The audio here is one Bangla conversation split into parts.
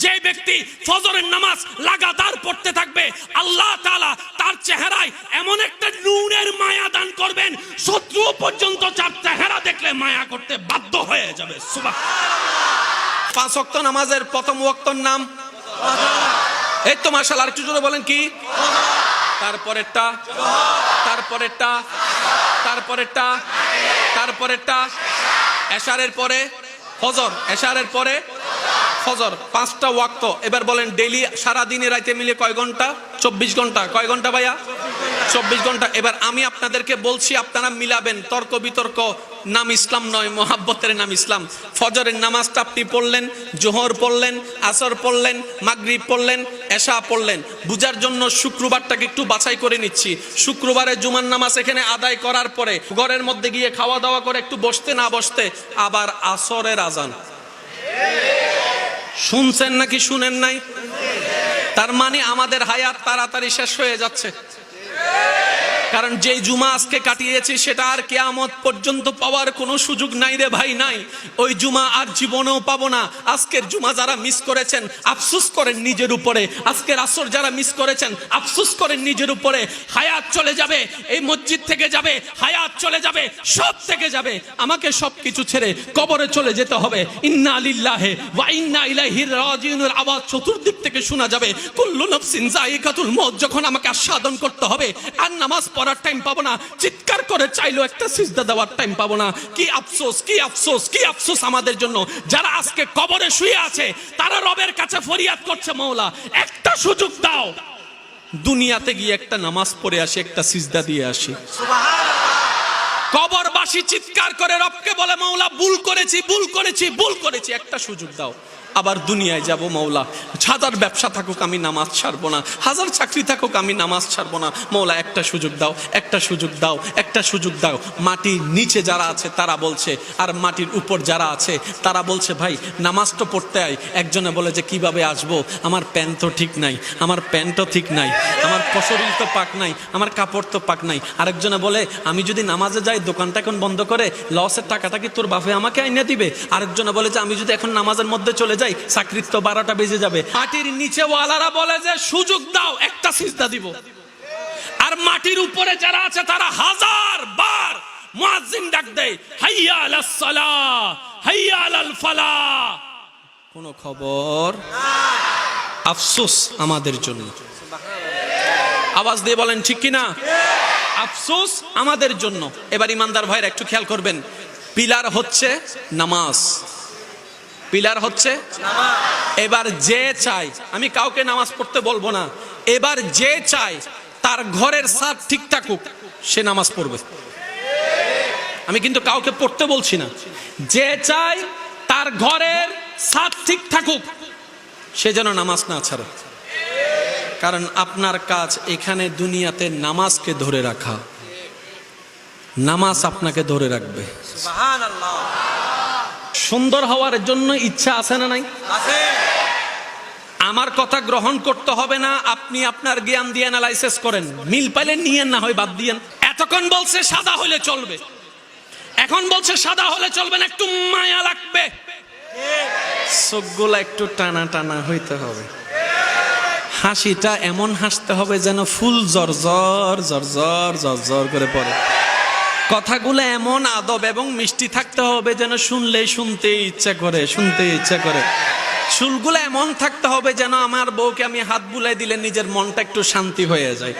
যে ব্যক্তি ফজরের নামাজ লাগাতার পড়তে থাকবে আল্লাহ তাআলা তার চেহারায় এমন একটা নূরের মায়া দান করবেন, শত্রু পর্যন্ত তার চেহারা দেখলে মায়া করতে বাধ্য হয়ে যাবে। সুবহানাল্লাহ। 5 ওয়াক্ত নামাজের প্রথম ওয়াক্তর নাম এই তো মাশাআল্লাহ, আরেকটু জোরে বলেন কি? তারপরেরটা, তারপরেরটা, তারপরেরটা, তারপরেরটা এশারের পরে ফজর, এশারের পরে ফজর, 5টা ওয়াক্ত। এবার বলেন ডেইলি সারা দিনে রাতে মিলে কয় ঘন্টা? 24 ঘন্টা। কয় ঘন্টা ভাইয়া? 24 ঘন্টা। এবার আমি আপনাদেরকে বলছি, আপনারা মিলাবেন, তর্ক বিতর্ক নাম ইসলাম নয়, মোহাব্বতের নাম ইসলাম। ফজরের নামাজটা আপনি পড়লেন, জোহর পড়লেন, আসর পড়লেন, মাগরিব পড়লেন, এশা পড়লেন। বুঝার জন্য শুক্রবারটাকে একটু বাছাই করে নিচ্ছি। শুক্রবারে জুমার নামাজ এখানে আদায় করার পরে ঘরের মধ্যে গিয়ে খাওয়া দাওয়া করে একটু বসতে না বসতে আবার আসরের আজান। শুনছেন নাকি শুনেন নাই? তার মানে আমাদের হায়াত তাড়াতাড়ি শেষ হয়ে যাচ্ছে, কারণ যে জুমা আজকে কাটিয়েছি সেটা আর কিয়ামত পর্যন্ত পাওয়ার কোনো সুযোগ নাই রে ভাই, নাই। ওই জুমা আর জীবনেও পাবো না। আজকের জুমা যারা মিস করেছেন আফসোস করেন নিজের উপরে, আজকের আসর যারা মিস করেছেন আফসোস করেন নিজের উপরে। হায়াত চলে যাবে, এই মসজিদ থেকে যাবে, হায়াত চলে যাবে, সব থেকে যাবে। আমাকে সবকিছু ছেড়ে কবরে চলে যেতে হবে। ইন্না লিল্লাহি ওয়া ইন্না ইলাইহি রাজিউনের আওয়াজ চতুর্দিক থেকে শোনা যাবে। কুল্লু নাফসিন যায়িকাতুল মউত যখন আমাকে আস্বাদন করতে হবে, আর নামাজ পড়ার টাইম পাবো না, চিৎকার করে চাইলো একটা সিজদা দেওয়ার টাইম পাবো না। কি আফসোস, কি আফসোস, কি আফসোস আমাদের জন্য। যারা আজকে কবরে শুয়ে আছে তারা রবের কাছে ফরিয়াদ করছে, মওলা একটা সুযোগ দাও, দুনিয়াতে গিয়ে একটা নামাজ পড়ে আসি, একটা সিজদা দিয়ে আসি। সুবহানাল্লাহ। কবরবাসী চিৎকার করে রবকে বলে, মওলা ভুল করেছি, ভুল করেছি, ভুল করেছি, একটা সুযোগ দাও। আবার দুনিয়ায় যাব, মওলা হাজার ব্যবসা থাকুক আমি নামাজ ছাড়বো না, হাজার চাকরি থাকুক আমি নামাজ ছাড়বো না, মওলা একটা সুযোগ দাও, একটা সুযোগ দাও, একটা সুযোগ দাও। মাটির নিচে যারা আছে তারা বলছে, আর মাটির উপর যারা আছে তারা বলছে, ভাই নামাজ তো পড়তে আয়। একজনে বলে যে কিভাবে আসবো, আমার প্যান্ট তো ঠিক নাই, আমার প্যান্টও ঠিক নাই, আমার শরীর তো পাক নাই, আমার কাপড় তো পাক নাই। আরেকজনে বলে আমি যদি নামাজে যাই দোকানটা এখন বন্ধ করে লসের টাকাটা কি তোর বাপে আমাকে আইনা দিবে। আরেকজনে বলে যে আমি যদি এখন নামাজের মধ্যে চলে যাই চাকরির তো 12টা বেজে যাবে। মাটির নিচে ওয়ালারা বলে যে সুযোগ দাও, একটা সিজদা দিব। আর মাটির উপরে যারা আছে তারা হাজার বার মুয়াজ্জিন ডাক দেয়, হাইয়া আলাস সালাহ, হাইয়া আলাল ফালাহ, কোনো খবর নাই। আফসোস আমাদের জন্য। আওয়াজ দিয়ে বলেন ঠিক কিনা? আফসোস আমাদের জন্য। এবার ইমানদার ভাইরা একটু খেয়াল করবেন, পিলার হচ্ছে নামাজ, পিলার হচ্ছে নামাজ। এবার যে চাই, আমি কাউকে নামাজ পড়তে বলবো না, এবার যে চাই তার ঘরের ছাদ ঠিক থাকুক সে নামাজ পড়বে। আমি কিন্তু কাউকে পড়তে বলছি না, যে চাই তার ঘরের ছাদ ঠিক থাকুক সে যেন নামাজ না ছাড়ে। কারণ আপনার কাজ এখানে দুনিয়াতে নামাজকে ধরে রাখা, নামাজ আপনাকে ধরে রাখবে। সুবহানাল্লাহ। সুন্দর হওয়ার জন্য ইচ্ছা আছে না নাই? আছে। আমার কথা গ্রহণ করতে হবে না, আপনি আপনার জ্ঞান দিয়ে অ্যানালাইসিস করেন, মিল পাইলে নিয়েন, না হয় বাদ দিয়েন। এতক্ষণ বলছে সাদা হলে চলবে, এখন বলছে সাদা হলে চলবে না, একটু মায়া লাগবে, চোখগুলা একটু টানা টানা হইতে হবে, হাসিটা এমন হাসতে হবে যেন ফুল জর্জর জর্জর জর্জর করে পড়ে, কথাগুলো এমন আদব এবং মিষ্টি থাকতে হবে যেন শুনলেই শুনতে ইচ্ছা করে, শুনতে ইচ্ছা করে। চুলগুলো এমন থাকতে হবে যেন আমার বউকে আমি হাত বুলাই দিলে নিজের মনটা একটু শান্তি হয়ে যায়।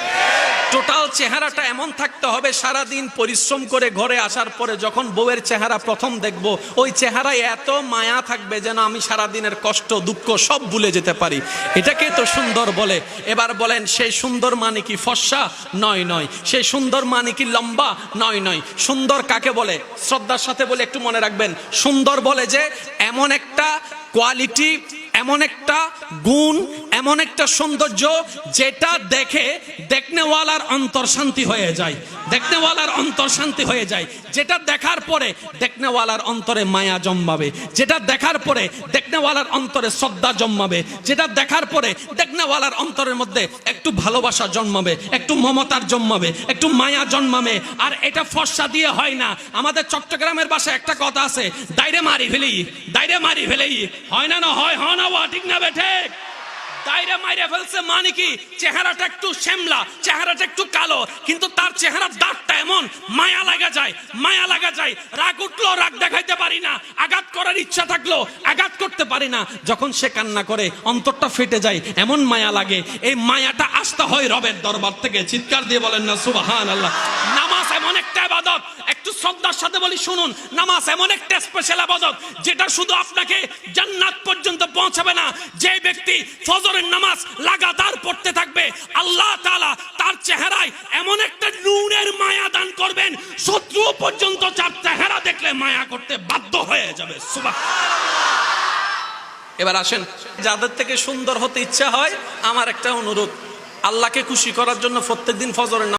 টোটাল চেহারাটা এমন থাকতে হবে, সারাদিন পরিশ্রম করে ঘরে আসার পরে যখন বউয়ের চেহারা প্রথম দেখব, ওই চেহারায় এত মায়া থাকবে যেন আমি সারাদিনের কষ্ট দুঃখ সব ভুলে যেতে পারি। এটাকে তো সুন্দর বলে। এবার বলেন, সেই সুন্দর মানে কি ফর্সা? নয় নয়। সেই সুন্দর মানে কি লম্বা? নয় নয়। সুন্দর কাকে বলে? শ্রদ্ধার সাথে বলে একটু মনে রাখবেন, সুন্দর বলে যে এমন একটা কোয়ালিটি, এমন একটা গুণ, এমন একটা সৌন্দর্য যেটা দেখে দেখনেওয়ালার অন্তর শান্তি হয়ে যায়, দেখনেওয়ালার অন্তর শান্তি হয়ে যায়। যেটা দেখার পরে দেখনেওয়ালার অন্তরে মায়া জন্মাবে, যেটা দেখার পরে দেখনেওয়ালার অন্তরে শ্রদ্ধা জন্মাবে, যেটা দেখার পরে দেখনেওয়ালার অন্তরের মধ্যে একটু ভালোবাসা জন্মাবে, একটু মমতার জন্মাবে, একটু মায়া জন্মাবে। আর এটা ফর্সা দিয়ে হয় না। আমাদের চট্টগ্রামের ভাষায় একটা কথা আছে, দাইরে মারি ফেলি, দাইরে মারি ফেলি। হয় না? না হয় না, ঠিক না বেঠে? দাইরে মাইরে ফেলছে মানে কি? চেহারাটা একটু শ্যামলা, চেহারাটা একটু কালো, কিন্তু তার চেহারার দাঁতটা এমন মায়া লাগা যায়, মায়া লাগা যায়। রাগ উঠলো রাগ দেখাইতে পারি না, আঘাত করার ইচ্ছা থাকলো আঘাত করতে পারি না। যখন সে কান্না করে অন্তরটা ফেটে যায়, এমন মায়া লাগে। এই মায়াটা আসতে হয় রবের দরবার থেকে। চিৎকার দিয়ে বলেন না সুবহানাল্লাহ। নামাজ এমন একটা ইবাদত, একটু শ্রদ্ধার সাথে বলি শুনুন, নামাজ এমন একটা স্পেশাল ইবাদত যেটা শুধু আপনাকে জান্নাত পর্যন্ত পৌঁছাবে না। যে ব্যক্তি ফজরের নামাজ লাগাতার পড়তে থাকবে, আল্লাহ তাআলা তার চেহারায় এমন একটা নূরের মায়া দান করবেন, শত্রু পর্যন্ত তার চেহারা দেখলে মায়া করতে বাধ্য হয়ে যাবে। সুবহানাল্লাহ। এবার আসেন, যাদের থেকে সুন্দর হতে ইচ্ছা হয়, আমার একটা অনুরোধ, আল্লাহকে খুশি করার জন্য প্রত্যেকদিন ফজরের